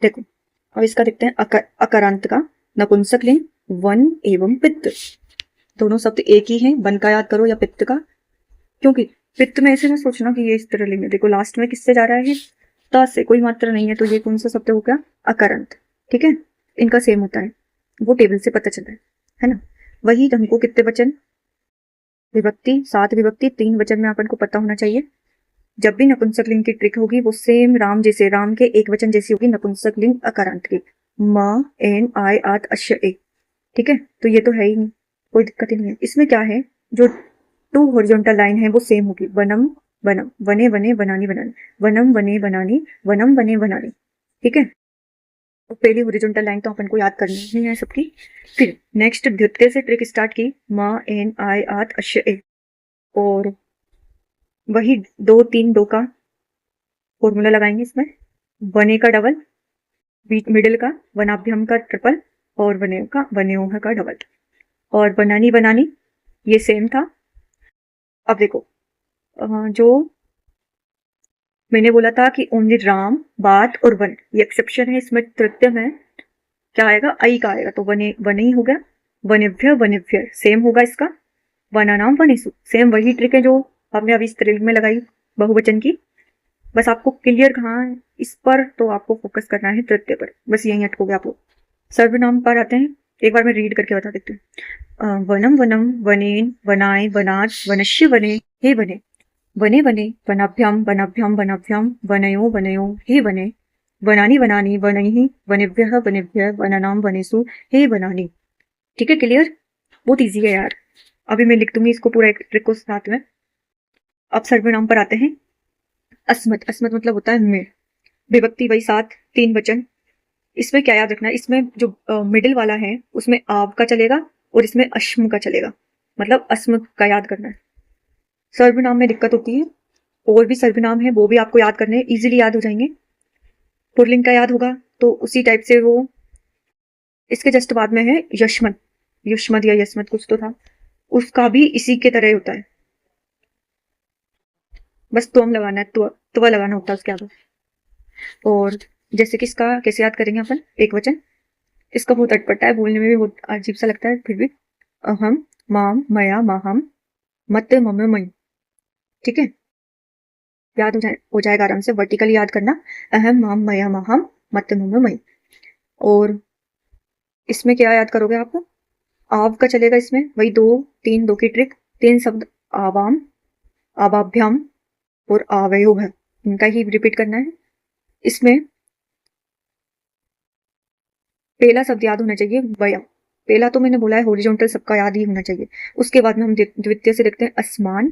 देखो अब इसका देखते हैं अकारांत का नपुंसक लिंग वन एवं पित्त। दोनों शब्द एक ही हैं, वन का याद करो या पित्त का, क्योंकि पित्त में ऐसे ना सोचना कि ये स्त्रीलिंग है। देखो लास्ट में किससे जा रहा है, ता से, कोई मात्रा नहीं है, तो ये कौन सा शब्द हो गया, अकारांत। ठीक है, इनका सेम होता है, वो टेबल से पता चला है ना। वही हमको कितने वचन, विभक्ति 7 विभक्ति 3 वचन में अपन को पता होना चाहिए। जब भी नपुंसक लिंग की ट्रिक होगी वो सेम राम जैसे, राम के एक वचन जैसी होगी नपुंसक लिंग अकारांत की, म एन आई आत अश्य ए। ठीक है, तो ये तो है ही नहीं, कोई दिक्कत ही नहीं है। इसमें क्या है, जो 2 हॉरिजॉन्टल लाइन है वो सेम होगी, वनम वनम, वने वने वनानी वनानी, वनम वने वनानी, वनम वने वनानी। ठीक है, तो पहली हॉरिजॉन्टल लाइन तो अपन को याद करनी ही है सबकी। फिर नेक्स्ट द्वितीय से ट्रिक स्टार्ट की, म एन आई आत अश्य ए, और वही 2 3 2 का फॉर्मूला लगाएंगे इसमें, वने का डबल, मिडिल का वनाभ्यम का ट्रिपल, और वने का वन्योह का डबल, और बनानी बनानी ये सेम था। अब देखो जो मैंने बोला था कि ओनली राम, बात और वन, ये एक्सेप्शन है, इसमें तृतीय में क्या आएगा, आई का आएगा, तो वने वने ही हो गया। वनेभ्य वनेभ्य सेम होगा इसका, वनानाम वनेसु सेम वही ट्रिक है जो हमने अभी स्त्रीलिंग में लगाई बहुवचन की। बस आपको क्लियर कहाँ है इस पर, तो आपको फोकस करना है तृतीय पर, बस यही अटकोगे आप लोग। सर्वनाम पर आते हैं, एक बार मैं रीड करके बता देती हूँ। वनम वनम, वनेन वनाय, वनाज, वनश्य वने, हे वने, वने वने, वनाभ्याम वनाभ्याम वनाभ्याम, वनयो वनयो, हे वने, वनानी वनानी, वनैः वनेभ्यः वनेभ्यः, वनानाम वनेषु, हे वनानि। ठीक है, क्लियर, बहुत ईजी है यार। अभी मैं लिख दूंगी इसको पूरा एक ट्रिक को साथ में। अब सर्वनाम पर आते हैं। अस्मत्, अस्मत् मतलब होता है में, विभक्ति वही 7 3 वचन। इसमें क्या याद रखना है, इसमें जो मिडिल वाला है उसमें आव का चलेगा और इसमें अश्म का चलेगा, मतलब अस्म का याद करना है। सर्वनाम में दिक्कत होती है, और भी सर्वनाम है वो भी आपको याद करने हैं, इजीली याद हो जाएंगे। पुल्लिंग का याद होगा तो उसी टाइप से वो, इसके जस्ट बाद में है यशमत, युष्मत या यशमत कुछ तो था, उसका भी इसी के तरह होता है, बस तुम लगाना है, तुआ लगाना होता है उसके आगे। और जैसे कि इसका कैसे याद करेंगे अपन, एक वचन, इसका बहुत अटपटा है, बोलने में भी बहुत अजीब सा लगता है, फिर भी अहम माम मया माहम मत मम मई। ठीक है, याद हो जाएगा आराम से, वर्टिकली याद करना, अहम माम मया माहम मत मम मई। और इसमें क्या याद करोगे आप, आव का चलेगा इसमें, वही 2 3 2 की ट्रिक, 3 शब्द आवाम, आवाभ्याम और आवयो है, इनका ही रिपीट करना है। इसमें पहला शब्द याद होना चाहिए वयम, पहला तो मैंने बोला है हॉरिजॉन्टल सबका याद ही होना चाहिए। उसके बाद में हम द्वितीय से देखते हैं, अस्मान,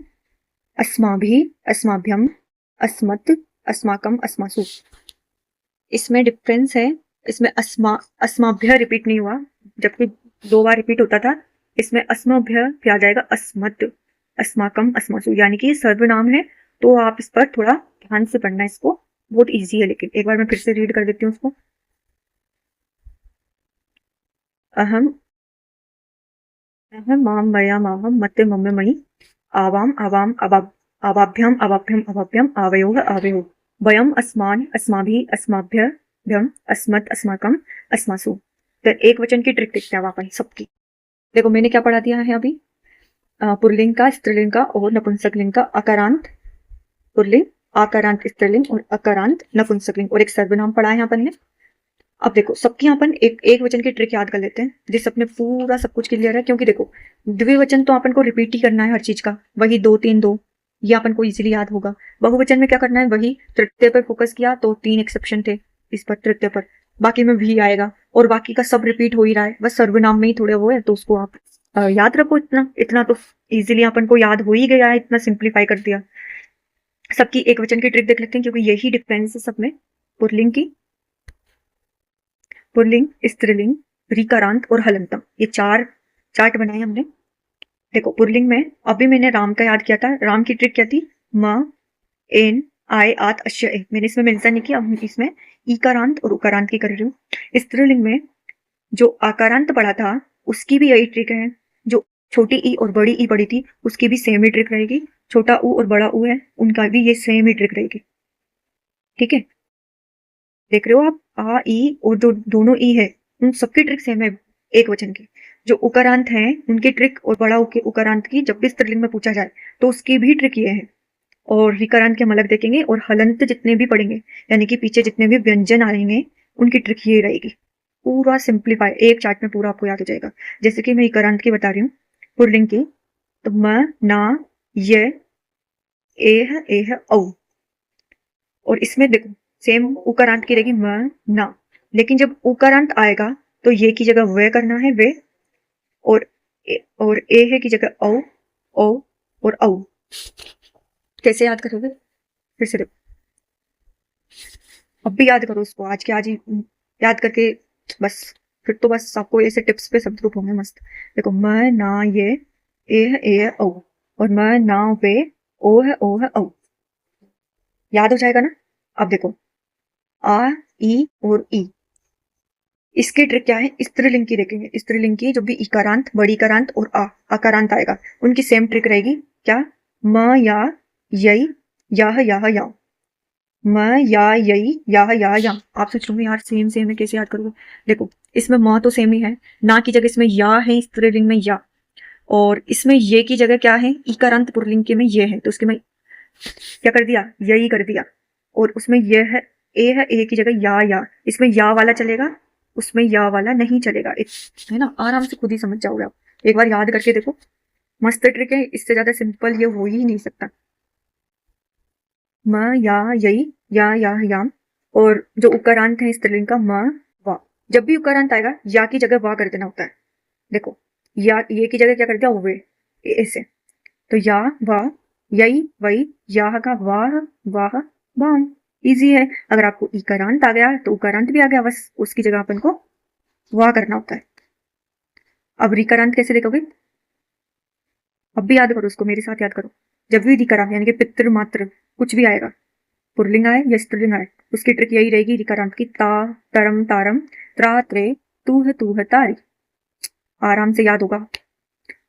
अस्माभि, अस्माभ्यम, अस्मत्, अस्माकम, अस्मासु। इसमें डिफरेंस है, इसमें अस्माभ्य रिपीट नहीं हुआ, जबकि 2 बार रिपीट होता था। इसमें अस्माभ्य क्या आ जाएगा, अस्मत्, अस्माकम, अस्मासु, यानी कि सर्वनाम है, तो आप इस पर थोड़ा ध्यान से पढ़ना, इसको बहुत इजी है। लेकिन एक बार मैं फिर से रीड कर देती हूँ उसको। अहम अहम माम मया माहम मत मम मयि, आवाम आवाम आवाभ्याम आवाभ्यम आवाभ्यम, आवयोः आवयोः, वयम अस्मान अस्माभि अस्माभ्यम, अस्मत् अस्माकम, अस्मासु। तो एक वचन की ट्रिक देखते हैं अपन सबकी। देखो मैंने क्या पढ़ा दिया है अभी, पुल्लिंग का, स्त्रीलिंग का और नपुंसक लिंग का, अकारांत पुल्लिंग, आकारांत स्त्रीलिंग और अकारांत नपुंसक लिंग, और एक सर्वनाम पढ़ा है अपन ने। अब देखो सबकी अपन एक वचन की ट्रिक याद कर लेते हैं, जिससे अपने पूरा सब कुछ क्लियर है। क्योंकि देखो द्विवचन तो अपन को रिपीट ही करना है हर चीज का, वही 2 3 2, ये अपन को इजीली याद होगा। बहुवचन में क्या करना है, वही तृतीय पर फोकस किया, तो 3 एक्सेप्शन थे इस पर तृतीय पर, बाकी में भी आएगा, और बाकी का सब रिपीट हो ही रहा है, बस सर्वनाम में ही थोड़े वो है, तो उसको आप याद रखो। इतना इतना तो इजिली अपन को याद हो ही गया है, इतना सिंप्लीफाई कर दिया। सबकी एक वचन की ट्रिक देख लेते हैं, क्योंकि यही डिफरेंस है सब में, पुल्लिंग की, पुल्लिंग, स्त्रीलिंग, ऋकारांत और हलंतम, ये 4 चार्ट बनाए हमने। देखो पुल्लिंग में अभी मैंने राम का याद किया था, राम की ट्रिक क्या थी, म एन आई आत अश्य ए, मैंने इसमें मेंशन नहीं किया, अब इसमें ईकारांत और उकारांत की कर रही हूँ। स्त्रीलिंग में जो आकारांत पढ़ा था उसकी भी यही ट्रिक है, जो छोटी ई और बड़ी ई पढ़ी थी उसकी भी सेम ही ट्रिक रहेगी, छोटा ऊ और बड़ा ऊ है उनका भी ये सेम ही ट्रिक रहेगी। ठीक है, देख रहे हो आप, आ ई और जो दोनों ई है उन सबकी ट्रिक सेम है एक वचन की। जो उकारांत हैं उनकी ट्रिक और बड़ा उकारांत की जब भी स्त्रीलिंग में पूछा जाए तो उसकी भी ट्रिक ये है। और विकारांत के हम अलग देखेंगे और हलंत जितने भी पढ़ेंगे यानी कि पीछे जितने भी व्यंजन आएंगे उनकी ट्रिक ये रहेगी। पूरा सिंप्लीफाई एक चार्ट में पूरा आपको याद हो जाएगा। जैसे कि मैं इकारांत की बता रही हूँ पुल्लिंग की, तो म ना ये एह औ। और इसमें देखो सेम उकारांत की रहेगी म ना, लेकिन जब उकारांत आएगा तो ये की जगह वे करना है वे, और और ए है की जगह औ और औ। कैसे याद करोगे? फिर से देखो, अब भी याद करो उसको, आज के आज ही याद करके बस, फिर तो बस आपको ऐसे टिप्स पे सब ग्रुप होंगे मस्त। देखो म ना ये ए औ और म ना वे ओ है औ। याद हो जाएगा ना? अब देखो आ ई और ई, इसकी ट्रिक क्या है? स्त्रीलिंग की देखेंगे। स्त्रीलिंग की जो भी इकारांत, बड़ी इकारांत और आकारांत आएगा उनकी सेम ट्रिक रहेगी। क्या? म या यई याह या म या यई या आप सोच रहे यार सेम सेम है कैसे याद करोगे? देखो इसमें म तो सेम ही है, ना की जगह इसमें या है स्त्रीलिंग में या, और इसमें ये की जगह क्या है? इकारांत पुल्लिंग के में ये है, तो उसके में क्या कर दिया? यही कर दिया। और उसमें ये है ए की जगह या, इसमें या वाला चलेगा, उसमें या वाला नहीं चलेगा। है ना? आराम से खुद ही समझ जाओगे आप, एक बार याद करके देखो, मस्त ट्रिक है, इससे ज्यादा सिंपल ये हो ही नहीं सकता। म या यही याम, और जो उकारांत है स्त्रीलिंग का म वा, जब भी उकारांत आएगा या की जगह वा कर देना होता है। देखो या ये की जगह क्या कर दिया? वे, ऐसे। तो या वा यही वही याह का वाह वाह वाम। इजी है। अगर आपको इकारांत आ गया तो उकारांत भी आ गया, बस उसकी जगह अपन को वाह करना होता है। अब रिकारांत कैसे देखोगे? अब भी याद करो उसको, मेरे साथ याद करो। जब भी रिकारांत यानी कि पितृ मात्र कुछ भी आएगा, पुल्लिंग आए या स्त्रीलिंग आए, उसकी ट्रिक यही रहेगी रिकारांत की। ता तरम तारम त्रा त्रे तूह तारी। आराम से याद होगा।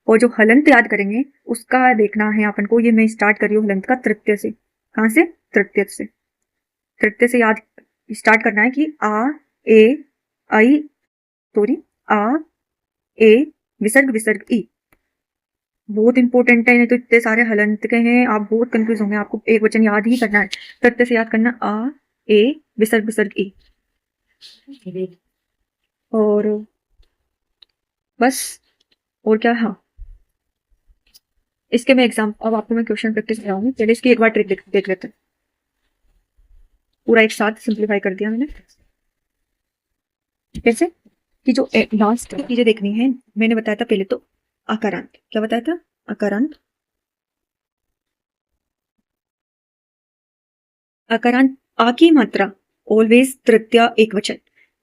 और जो हलंत याद करेंगे उसका देखना है अपन को। ये मैं स्टार्ट कर रही हूँ हलंत का तृतीय से। कहां से? तृतीय से। तृतीय से याद स्टार्ट करना है कि आ ए आई सॉरी आ ए विसर्ग विसर्ग ई। बहुत इंपॉर्टेंट है, नहीं तो इतने सारे हलंत के हैं, आप बहुत कंफ्यूज होंगे। आपको एक वचन याद ही करना है, तृतीय से याद करना आ ए विसर्ग विसर्ग ई। और बस, और क्या? हाँ, इसके मैं एग्जाम, अब आपको मैं क्वेश्चन प्रैक्टिस कराऊंगी। पहले इसकी एक बार ट्रिक देख लेते हैं। पूरा एक साथ सिंप्लीफाई कर दिया मैंने। कैसे? कि जो लास्ट की चीजें देखनी है, मैंने बताया था पहले तो अकारांत। क्या बताया था? अकारांत। अकारांत आ की मात्रा ऑलवेज तृतीय एक वचन।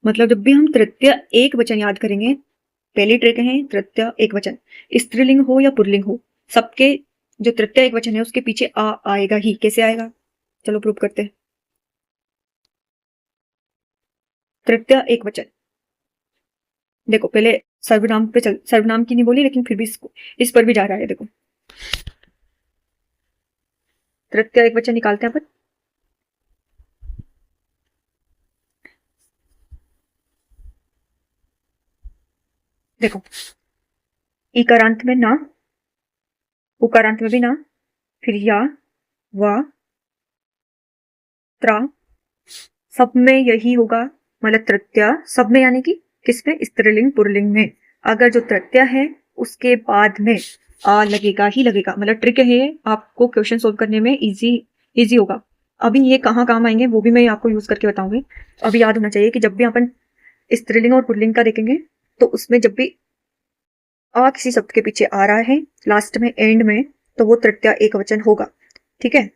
मतलब जब भी हम तृतीय एक वचन याद करेंगे, पहली ट्रिक है तृतीय एक वचन, स्त्रीलिंग हो या पुल्लिंग हो, सबके जो तृतीय एक वचन है उसके पीछे आ आएगा ही। कैसे आएगा? चलो प्रूव करते हैं। तृतीय एक वचन, देखो पहले सर्वनाम पे चल, सर्वनाम की नहीं बोली लेकिन फिर भी इस पर भी जा रहा है। देखो तृतीय एक वचन निकालते हैं अपन। देखो इकारांत में ना, उकारांत में भी ना, फिर या वा त्रा, सब में यही होगा। मतलब तृतीय सब में यानी कि किसमें? स्त्रीलिंग पुल्लिंग में। अगर जो तृतीय है उसके बाद में आ लगेगा ही लगेगा। मतलब ट्रिक है, आपको क्वेश्चन सोल्व करने में इजी होगा। अभी ये कहाँ काम आएंगे वो भी मैं आपको यूज करके बताऊंगी। अभी याद होना चाहिए कि जब भी अपन स्त्रीलिंग और पुल्लिंग का देखेंगे तो उसमें जब भी आ किसी शब्द के पीछे आ रहा है लास्ट में एंड में, तो वो तृतीय एक वचन होगा। ठीक है?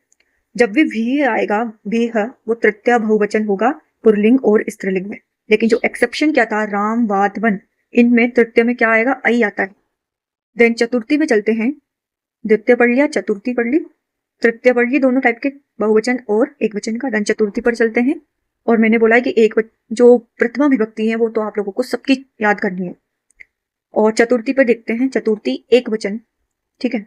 जब भी भी आएगा, भी है, वो तृतीय बहुवचन होगा पुल्लिंग और स्त्रीलिंग में। लेकिन जो एक्सेप्शन क्या था, राम वाद वन, इनमें तृतीय में क्या आएगा? आई आता है। देन चतुर्थी में चलते हैं। द्वितीय पढ़ लिया, चतुर्थी पढ़ ली, तृतीय पढ़ ली, दोनों टाइप के बहुवचन और एक वचन का। देन चतुर्थी पर चलते हैं। और मैंने बोला है कि जो प्रथमा विभक्ति है वो तो आप लोगों को सबकी याद करनी है। और चतुर्थी पर देखते हैं। चतुर्थी एक वचन, ठीक है?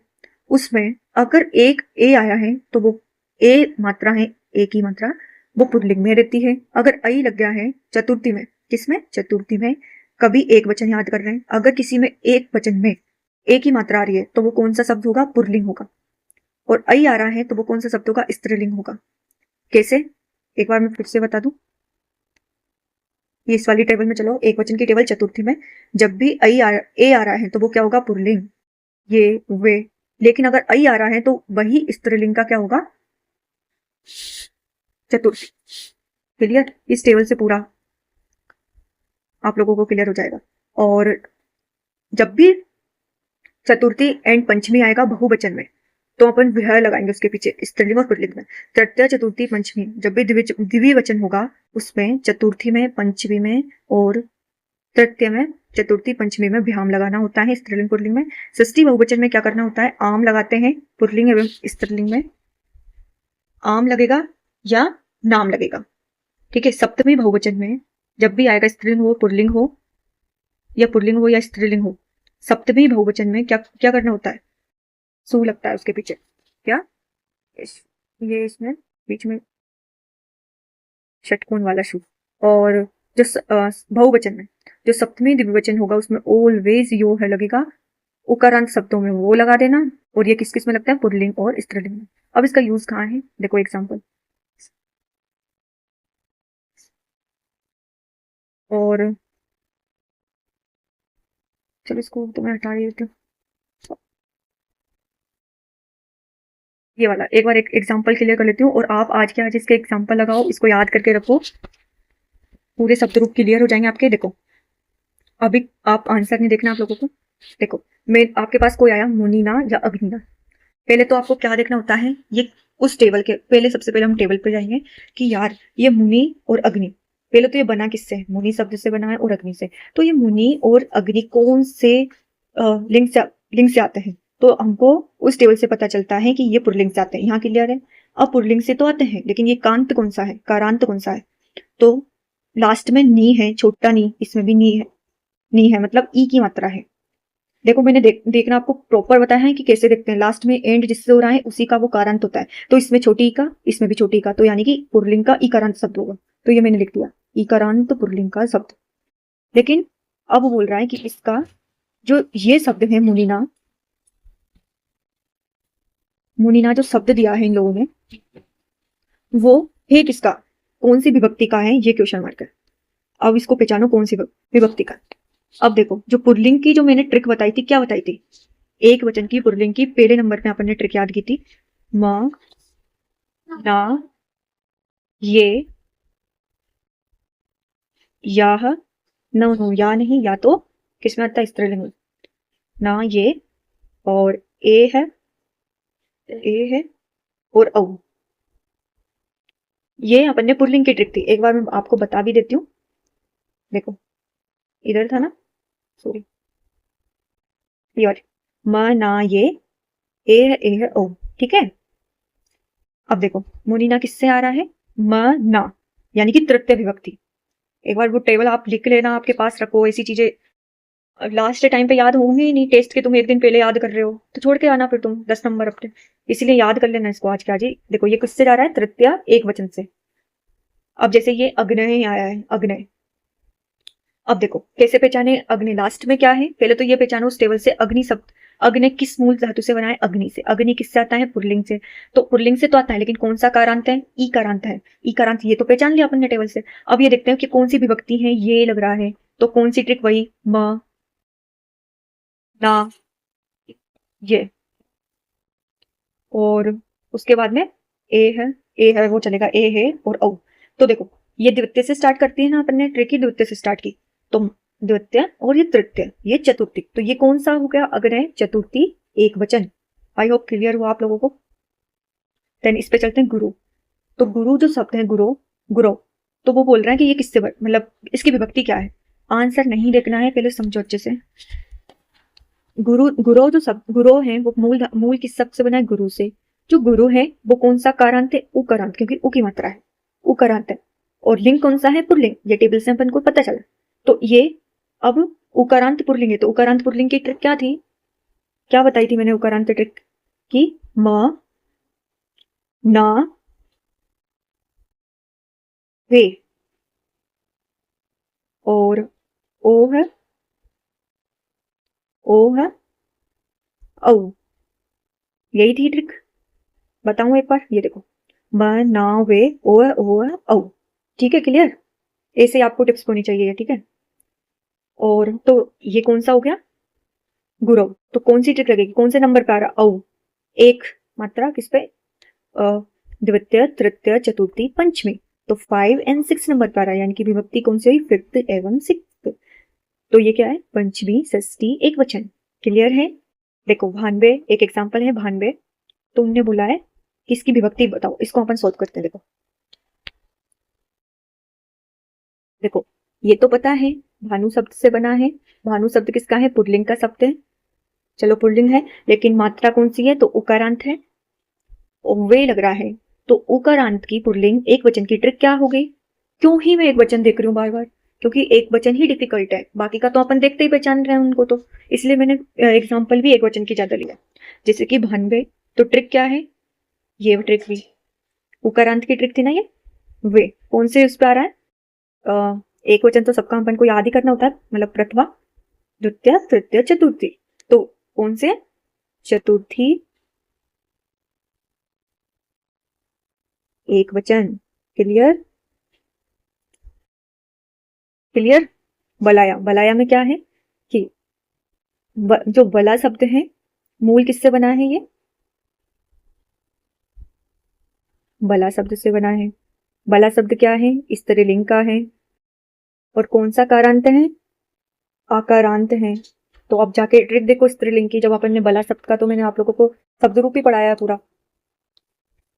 उसमें अगर एक ए आया है तो वो ए मात्रा है, ए की मात्रा, वो पुल्लिंग में रहती है। अगर आई लग गया है चतुर्थी में, किसमें? चतुर्थी में। कभी एक वचन याद कर रहे हैं, अगर किसी में एक वचन में एक ही मात्रा आ रही है तो वो कौन सा शब्द होगा? पुल्लिंग होगा। और आई आ रहा है तो वो कौन सा शब्द होगा? स्त्रीलिंग होगा। कैसे? एक बार मैं फिर से बता दूं, ये इस वाली टेबल में चलो, एक वचन की टेबल चतुर्थी में, जब भी ए आ रहा है तो वो क्या होगा? पुल्लिंग, ये वे। लेकिन अगर आई आ रहा है तो वही स्त्रीलिंग का क्या होगा? चतुर्थी। क्लियर? इस टेबल से पूरा आप लोगों को क्लियर हो जाएगा। और जब भी चतुर्थी एंड पंचमी आएगा बहुवचन में तो अपन विह लगाएंगे उसके पीछे, स्त्रीलिंग और पुल्लिंग में। तृतीय, चतुर्थी, पंचमी, जब भी द्वितीय वचन होगा उसमें चतुर्थी में, पंचमी में और तृतीय में, चतुर्थी पंचमी में विराम लगाना होता है स्त्रीलिंग पुल्लिंग में। षष्ठी बहुवचन में क्या करना होता है? आम लगाते हैं पुल्लिंग एवं स्त्रीलिंग में। आम लगेगा या नाम लगेगा। ठीक है। सप्तमी बहुवचन में जब भी आएगा, स्त्रीलिंग हो, पुल्लिंग हो, या पुल्लिंग हो या स्त्रीलिंग हो, सप्तमी बहुवचन में क्या क्या करना होता है? सु लगता है उसके पीछे। क्या? ये इसमें बीच में षटकोण वाला सु। और जो बहुवचन में जो सप्तमी द्विवचन होगा उसमें ऑलवेज यो है लगेगा। उकारांत शब्दों में वो लगा देना। और ये किस किस में लगता है? पुल्लिंग और स्त्रीलिंग में। अब इसका यूज कहाँ है? देखो एग्जाम्पल। और चलो इसको तो मैं हटा देती हूँ। ये वाला एक बार एक एग्जाम्पल क्लियर कर लेती हूँ, और आप आज के आज इसके एग्जाम्पल लगाओ, इसको याद करके रखो, पूरे शब्द रूप क्लियर हो जाएंगे आपके। देखो अभी आप आंसर नहीं देखना आप लोगों को। देखो, मैं आपके पास कोई आया मुनीना या अग्निना, पहले तो आपको क्या देखना होता है? ये उस टेबल के पहले, सबसे पहले हम टेबल पे जाएंगे कि यार ये मुनि और अग्नि, पहले तो ये बना किससे है? मुनि शब्द से बना है और अग्नि से। तो ये मुनि और अग्नि कौन से लिंग से आते हैं? तो हमको उस टेबल से पता चलता है कि ये पुल्लिंग से आते हैं। यहाँ क्लियर है? अब पुल्लिंग से तो आते हैं, लेकिन ये कांत कौन सा है? कारांत कौन सा है? तो लास्ट में नी है, छोटा नी, इसमें भी नी है। नी है मतलब ई की मात्रा है। देखो मैंने देखना आपको प्रॉपर बताया है कि कैसे देखते हैं। लास्ट में एंड जिससे हो रहा है उसी का वो कारांत होता है। तो इसमें छोटी ई का, इसमें भी छोटी ई का, तो यानी कि पुल्लिंग का इकारांत शब्द होगा। तो ये मैंने लिख दिया, इकारांत पुल्लिंग का शब्द। लेकिन अब वो बोल रहा है कि इसका जो ये शब्द है मुनिना, मुनिना जो शब्द दिया है इन लोगों ने, वो है किसका? कौन सी विभक्ति का है? ये क्वेश्चन मार्क है। अब इसको पहचानो कौन सी विभक्ति का। अब देखो, जो पुल्लिंग की जो मैंने ट्रिक बताई थी, क्या बताई थी? एक वचन की पुल्लिंग की पहले नंबर पे अपन ने ट्रिक याद की थी, म, ना, ये, याह, नो, या नहीं, या तो किसमें आता है? स्त्रीलिंग में। ना, ये, और ए है, और औ। ये अपन ने पुल्लिंग की ट्रिक थी, एक बार मैं आपको बता भी देती हूँ। देखो इधर था ना, सॉरी, ये वाली, म, ना, ये, ए है, ओ। ठीक है। अब देखो मुनीना किससे आ रहा है? म, ना, यानी कि तृतीय विभक्ति। एक बार वो टेबल आप लिख लेना, आपके पास रखो। ऐसी चीजें लास्ट टाइम पे याद होंगी ही नहीं, टेस्ट के तुम एक दिन पहले याद कर रहे हो तो छोड़ के आना फिर तुम 10 नंबर अपने। इसीलिए याद कर लेना इसको आज के आज ही। देखो ये किससे जा रहा है? तृतीय एक वचन से। अब जैसे ये अग्नय आया है, अग्नय। अब देखो कैसे पहचाने अग्नि? लास्ट में क्या है? पहले तो ये पहचानो उस टेबल से अग्नि शब्द, अग्नि किस मूल धातु से बना है? अग्नि से। अग्नि किससे आता है? पुल्लिंग से। तो पुल्लिंग से तो आता है, लेकिन कौन सा कारांत है? ई कारांत है। ई कारांत ये तो पहचान लिया अपन ने टेबल से। अब ये देखते हैं कि कौन सी विभक्ति है, ये लग रहा है। तो कौन सी ट्रिक? वही म, ना, ये, और उसके बाद में ए है वो चलेगा, ए है और औ। तो देखो ये द्वितीय से स्टार्ट करती है ना, अपन ने ट्रिक ही द्वितीय से स्टार्ट की। तो द्वितीय और ये तृतीय, ये चतुर्थी। तो ये कौन सा हो गया? अग्नय चतुर्थी एक वचन। आई होप क्लियर हुआ आप लोगों को। देन इस पे चलते हैं गुरु। तो गुरु जो शब्द है, गुरु, गुरु, तो वो बोल रहा है कि ये किससे मतलब इसकी विभक्ति क्या है? आंसर नहीं देखना है, पहले समझो अच्छे से। गुरु, गुरु जो शब्द गुरु है वो मूल किस शब्द से बना है? गुरु से। जो गुरु है वो कौन सा कारांत है? उकारांत, क्योंकि उ की मात्रा है, उकारांत है। और लिंग कौन सा है? पुल्लिंग। ये टेबल से अपन को पता चला। तो ये अब उकारांत पुल्लिंग है। तो उकारांत पुल्लिंग की ट्रिक क्या थी? क्या बताई थी मैंने उकारांत ट्रिक की? म, ना, वे, और ओ है, ओ है, औ। यही थी ट्रिक। बताऊं एक बार, ये देखो, बनावे, ओ है, ओ है, औ। ठीक है, क्लियर। ऐसे आपको टिप्स होनी चाहिए, ठीक है। और तो ये कौन सा हो गया, गुरव। तो कौन सी ट्रिक लगेगी, कौन से नंबर पे आ रहा, औ। एक मात्रा किस पे, द्वितीय, तृतीय, चतुर्थी, पंचमी। तो 5 और 6 नंबर पर आ रहा है, यानी कि विभक्ति कौन सी हुई, 5th एवं 6th। तो ये क्या है, पंचमी, षष्ठी, एक वचन। क्लियर है। देखो भानवे, एक एग्जांपल है भानवे। तुमने बोला है किसकी विभक्ति बताओ, इसको अपन सोल्व करते हैं। देखो देखो, ये तो पता है भानु शब्द से बना है। भानु शब्द किसका है, पुल्लिंग का शब्द है। चलो पुल्लिंग है, लेकिन मात्रा कौन सी है, तो उकारांत है। वे लग रहा है, तो उकारांत की पुल्लिंग एक वचन की ट्रिक क्या हो गई। क्यों ही मैं एक वचन देख रही हूँ बार बार, क्योंकि एक वचन ही डिफिकल्ट है, बाकी का तो अपन देखते ही पहचान रहे हैं उनको, तो इसलिए मैंने एग्जाम्पल भी एक वचन की ज्यादा लिया। जैसे कि भानवे, तो ट्रिक क्या है, ये ट्रिक भी उकारांत की ट्रिक थी ना ये। वे कौन से उस पर आ रहा है, एक वचन तो सबका अपन को याद ही करना होता है, मतलब प्रथमा, द्वितीय, तृतीय, चतुर्थी। तो कौन से, चतुर्थी, एक वचन। Clear, clear. बलाया, बलाया में क्या है कि जो बला शब्द है, मूल किससे बना है ये, बला शब्द से बना है। बला शब्द क्या है, स्त्रीलिंग का है। और कौन सा कारांत है, आकारांत है। तो अब जाके ट्रिक देखो स्त्रीलिंग की, जब अपन ने बला शब्द का, तो मैंने आप लोगों को शब्द रूप ही पढ़ाया है पूरा,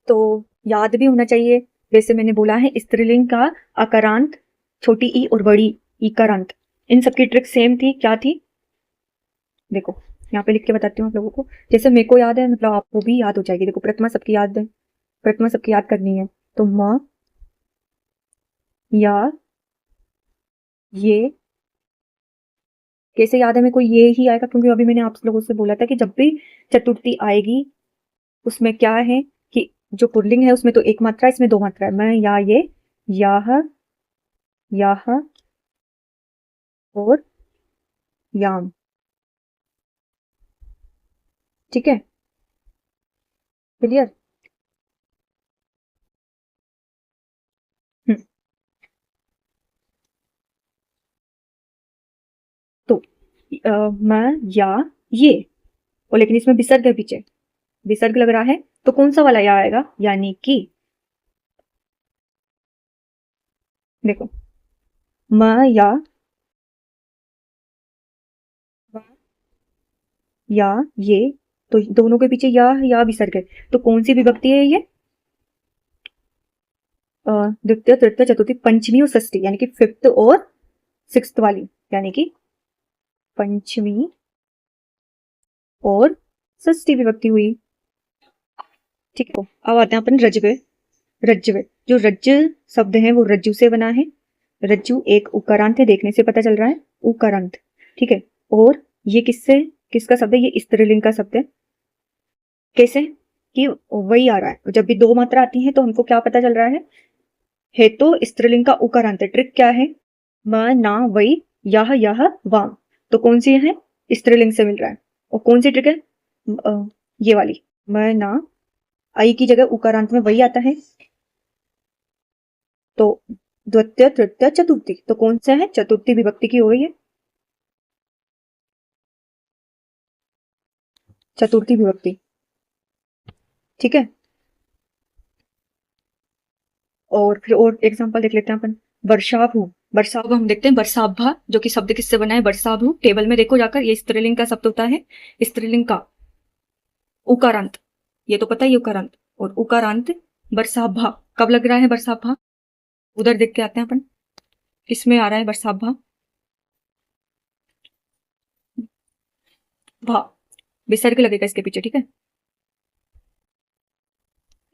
तो याद भी होना चाहिए। वैसे मैंने बोला है स्त्रीलिंग का आकारांत, छोटी ई और बड़ी ईकारांत, इन सबकी ट्रिक सेम थी, क्या थी। देखो यहाँ पे लिख के बताती हूँ आप लोगों को, जैसे मेरे को याद है, मतलब आपको भी याद हो जाएगी। देखो प्रथमा सबकी याद है, प्रथमा सबकी याद करनी है, तो म, या, ये। कैसे याद है मेरे को, ये ही आएगा, क्योंकि अभी मैंने आप लोगों से बोला था कि जब भी चतुर्थी आएगी, उसमें क्या है कि जो पुल्लिंग है उसमें तो एक मात्रा है, इसमें दो मात्रा है। मैं, या, ये, याह, याह, और याम। ठीक है, क्लियर। तो मैं, या, ये, और लेकिन इसमें विसर्ग है पीछे, विसर्ग लग रहा है, तो कौन सा वाला या आएगा, यानी कि देखो, म, या, ये, तो दोनों के पीछे या विसर्ग है। तो कौन सी विभक्ति है ये, द्वितीय, तृतीय, चतुर्थी, पंचमी और षष्ठी, यानी कि 5th और 6th वाली, यानी कि पंचमी और षष्ठी विभक्ति हुई। ठीक है, अब आते हैं अपन रज्वे। रज्वे, जो रज्जु शब्द है वो रज्जु से बना है। रज्जु एक उकारांत है, देखने से पता चल रहा है, उकारांत। ठीक है, और ये किससे, किसका शब्द है, ये स्त्रीलिंग का शब्द है। कैसे, कि वही आ रहा है, जब भी दो मात्रा आती है तो हमको क्या पता चल रहा है तो स्त्रीलिंग का उकारांत है। ट्रिक क्या है, म, ना, वही, यह, वाम। तो कौन सी है, स्त्रीलिंग से मिल रहा है। और कौन सी ट्रिक है, ये वाली, म, ना, आई की जगह उकारांत में वही आता है। तो द्वितीय, तृतीय, चतुर्थी, तो कौन सा है, चतुर्थी विभक्ति की हो गई है, चतुर्थी विभक्ति। ठीक है, और फिर और एग्जांपल देख लेते हैं अपन। वर्षाभु, वर्षाभु हम देखते हैं, वर्षाभा जो कि शब्द किससे बना है, वर्षाभु। टेबल में देखो जाकर, ये स्त्रीलिंग का शब्द होता है, स्त्रीलिंग का उकारांत, ये तो पता ही उकारांत। और उकारांत वर्षाभा कब लग रहा है, वर्षाभा उधर देख के आते हैं अपन, किसमें आ रहा है वर्षाभा, भा, विसर्ग लगेगा इसके पीछे। ठीक है,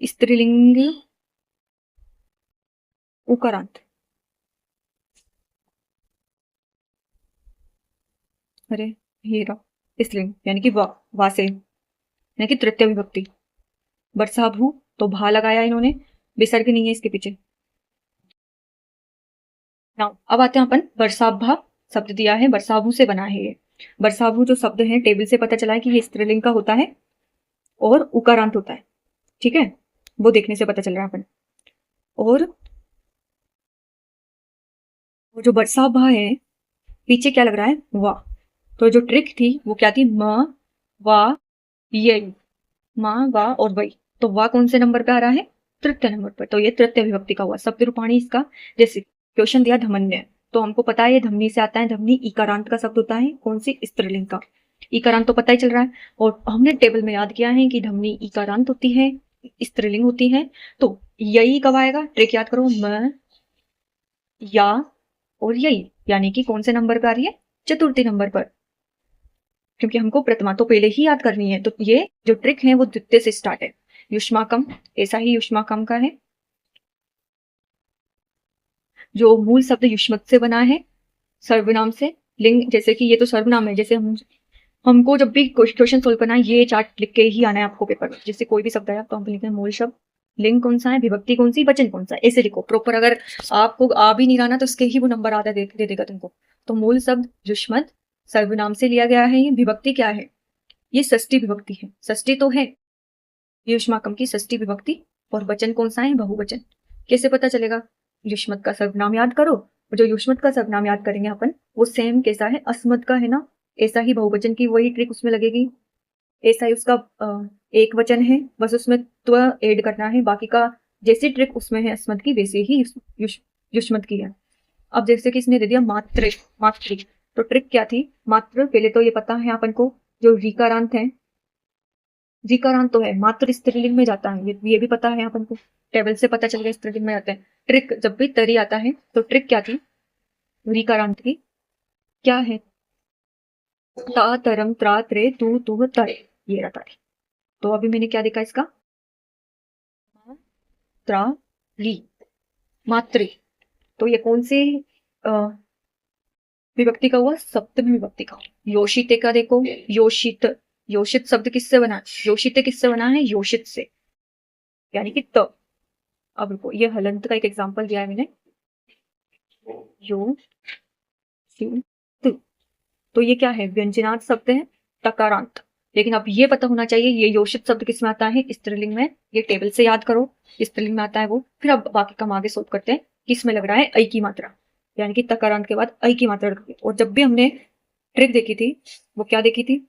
स्त्रीलिंग उकारांत, अरे ये रहा स्त्रीलिंग, यानी कि वा से, यानी कि तृतीय विभक्ति। वर्षाभू, तो भा लगाया इन्होंने, विसर्ग नहीं है इसके पीछे। नाउ अब आते हैं अपन वर्षाभा शब्द दिया है, वर्षाभू से बना है ये। वर्षाभू जो शब्द है टेबल से पता चला है कि ये स्त्रीलिंग का होता है और उकारांत होता है, ठीक है, वो देखने से पता चल रहा है अपन। और वो जो वर्षाभा है पीछे क्या लग रहा है, वाह। तो जो ट्रिक थी वो क्या थी, म वा ये, माँ वाह और वही। तो वाह कौन से नंबर पे आ रहा है, तृतीय नंबर पर। तो ये तृतीय विभक्ति का हुआ शब्द रूपाणी इसका। जैसे क्वेश्चन दिया धमन्य, तो हमको पता है ये धमनी से आता है, धमनी इकारांत का शब्द होता है, कौन सी, स्त्रीलिंग का। इकारांत तो पता ही चल रहा है, और हमने टेबल में याद किया है कि धमनी इकारांत होती है, स्त्रीलिंग होती है। तो यही कब आएगा, ट्रिक याद करो, म या और यही, यानी कि कौन से नंबर पर आ रही है, चतुर्थी नंबर पर, क्योंकि हमको प्रथमा तो पहले ही याद करनी है। तो ये जो ट्रिक है वो द्वितीय से स्टार्ट है। युष्माकम, ऐसा ही युष्माकम का है, जो मूल शब्द युष्मत से बना है, सर्वनाम से। लिंग, जैसे कि ये तो सर्वनाम है, जैसे हमको जब भी क्वेश्चन सोल्व करना है ये चार्ट लिख के ही आना है आपको पेपर में। जैसे कोई भी शब्द आया तो हम लिखते हैं मूल शब्द, लिंग कौन सा है, विभक्ति कौन सी, वचन कौन सा है, ऐसे लिखो प्रॉपर। अगर आपको आ भी नहीं रहा ना तो इसके ही वो नंबर आधा दे देगा तुमको। तो मूल शब्द युष्मत, सर्वनाम से लिया गया है। ये विभक्ति क्या है, ये षष्ठी विभक्ति है, षष्ठी तो है युष्माकम की षष्ठी विभक्ति। और वचन कौन सा है, बहुवचन। कैसे पता चलेगा, युष्मत का सर्वनाम याद करो, और जो युष्मत का सर्वनाम याद करेंगे अपन वो सेम कैसा है, अस्मत् का है ना, ऐसा ही बहुवचन की वही ट्रिक उसमें लगेगी। ऐसा ही उसका एक वचन है, बस उसमें त्व ऐड करना है, बाकी का जैसी ट्रिक उसमें है अस्मत् की वैसे ही युष्मत की है। अब जैसे कि इसने दे दिया मात्र, मातृ, तो ट्रिक क्या थी, मात्र पहले तो ये पता है अपन को, जो रीकारांत है, रीकारांत तो है, मात्र स्त्रीलिंग में जाता है, ये भी पता है अपन को, टेबल से पता चल गया स्त्रीलिंग में जाता है। ट्रिक जब भी तरी आता है तो ट्रिक क्या थी, रीकारांत की, क्या है, ता तरम त्रा त्रे तू तुह तरे, ये रहा तारे। तो अभी मैंने क्या देखा इसका, त्रा ली, मातृ। तो ये कौन सी विभक्ति का हुआ, सप्तमी विभक्ति का। योषिते का देखो, योषित, योषित शब्द किससे बना है, योषिते किससे बना है, योषित से, यानी कि त। अब रुको, ये हलंत का एक एग्जांपल दिया है मैंने, यो षित। तो ये क्या है, व्यंजनार्थ शब्द है, तकारांत। लेकिन अब ये पता होना चाहिए ये योषित शब्द किस में आता है, स्त्रीलिंग में। ये टेबल से याद करो, स्त्रीलिंग में आता है वो। फिर अब बाकी का हम आगे सोल्व करते हैं, किस में लग रहा है, ऐ की मात्रा, यानी कि तकारांत के बाद ऐ की मात्रा रखी। और जब भी हमने ट्रिक देखी थी वो क्या देखी थी,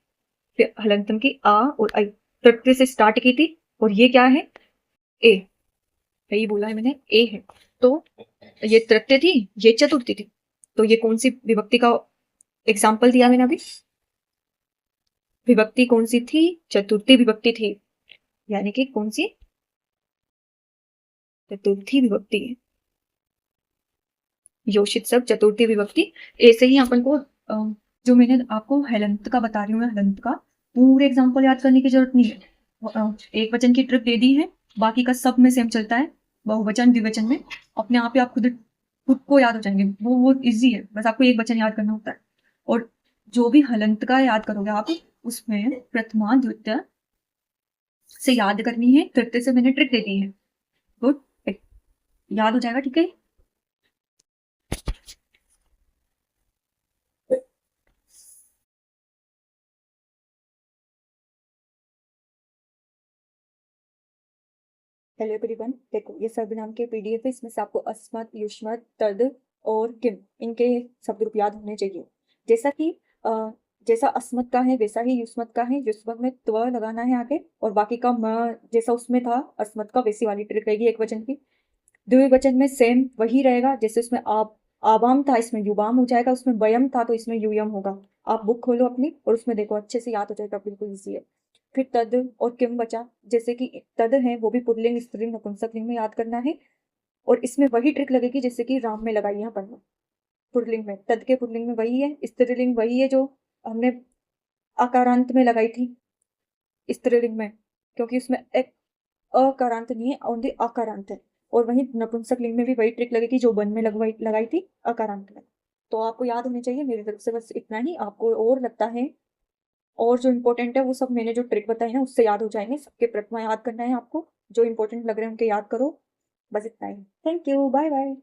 हलंतम की आ और ऐ, तृतीय से स्टार्ट की थी। और ये क्या है, ए, यही बोला है मैंने, ए है। तो ये तृतीय थी, ये चतुर्थी थी। तो ये कौन सी विभक्ति का एग्जाम्पल दिया मैंने अभी, विभक्ति कौन सी थी, चतुर्थी विभक्ति थी, यानी कि कौन सी, चतुर्थी विभक्ति है। योषित सब चतुर्थी विभक्ति। ऐसे ही अपन को जो मैंने आपको हलंत का बता रही हूँ मैं, हलंत का पूरे एग्जाम्पल याद करने की जरूरत नहीं है। एक वचन की ट्रिक दे दी है, बाकी का सब में सेम चलता है, बहुवचन द्विवचन में अपने आप ही आप खुद खुद को याद हो जाएंगे। वो इजी है, बस आपको एक वचन याद करना होता है। और जो भी हलंत का याद करोगे आप, उसमें प्रथमा द्वितीय से याद करनी है, तृतीय से मैंने ट्रिक दे दी है, गुड, याद हो जाएगा, ठीक है। हेलो एवरीवन, देखो ये सर्वनाम के पीडीएफ है, इसमें से आपको अस्मत्, युष्मत्, तद और किम, इनके शब्द रूप याद होने चाहिए। जैसा कि जैसा अस्मत् का है वैसा ही युष्मत् का है, युष्मत् में त्व लगाना है आगे, और बाकी का म जैसा उसमें था अस्मत् का वैसी वाली ट्रिक रहेगी एक वचन की। द्विवचन में सेम वही रहेगा, जैसे उसमें आप आवाम था इसमें युवाम हो जाएगा, उसमें वयम था तो इसमें यूयम होगा। आप बुक खोलो अपनी और उसमें देखो, अच्छे से याद हो जाएगा, बिल्कुल ईजी है। फिर तद और किम बचा, जैसे कि तद है वो भी पुल्लिंग, स्त्रीलिंग, नपुंसकलिंग में याद करना है। और इसमें वही ट्रिक लगेगी जैसे कि राम में लगाई यहाँ पर, पुल्लिंग में, तद के पुल्लिंग में वही है, स्त्रीलिंग वही है जो हमने अकारांत में लगाई थी स्त्रीलिंग में, क्योंकि उसमें एक अकारांत नहीं है, ओनली अकारांत है। और वहीं नपुंसकलिंग में भी वही ट्रिक लगेगी जो वन में लगाई थी अकारांत में। तो आपको याद होनी चाहिए, मेरी तरफ से बस इतना ही। आपको और लगता है और जो इंपॉर्टेंट है वो सब मैंने जो ट्रिक बताई ना उससे याद हो जाएंगे, सबके प्रथमा याद करना है आपको, जो इंपॉर्टेंट लग रहे हैं उनके याद करो, बस इतना ही। Thank you, bye bye.